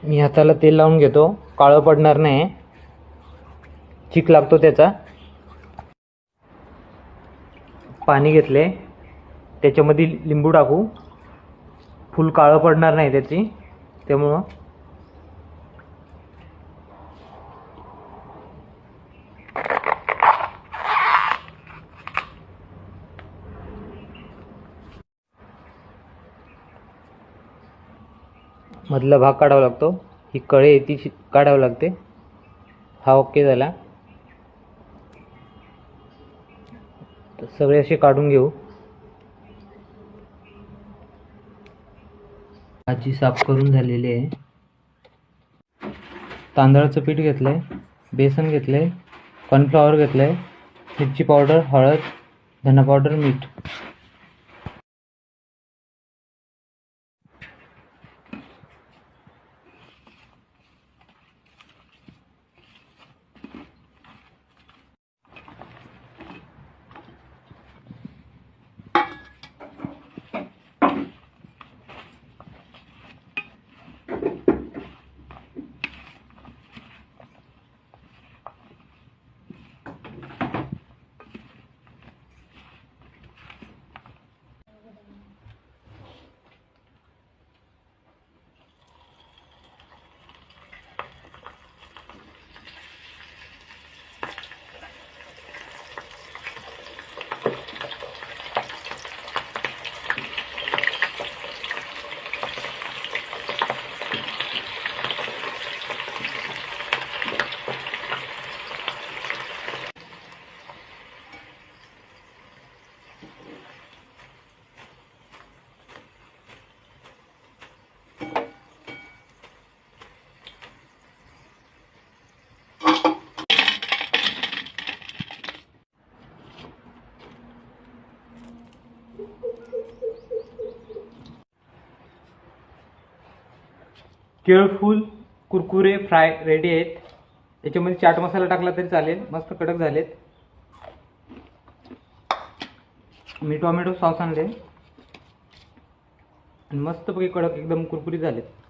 मी हाताला तेल लावून घेतो, काळं पडणार नाही, चिक लागतो त्याचा. पाणी घेतले, त्याच्यामध्ये लिंबू टाकू, फुल काळं पडणार नाही त्याची, त्यामुळं मधला भाग काढावा लागतो. ही कळे आहे ती काढावं लागते. हा ओके झाला. तर सगळे असे काढून घेऊ. भाजी साफ करून झालेली आहे. तांदळाचं पीठ घेतलंय, बेसन घेतलंय, कॉर्नफ्लॉवर घेतलंय, मिरची पावडर, हळद, धना पावडर, मीठ. केळफूल कुरकुरे फ्राय रेडी आहेत. याच्यामध्ये चाट मसाला टाकला तरी चालेल, मस्त कडक झालेत. मी टोमॅटो सॉस आणले आणि मस्तपैकी कडक एकदम कुरकुरीत झालेत.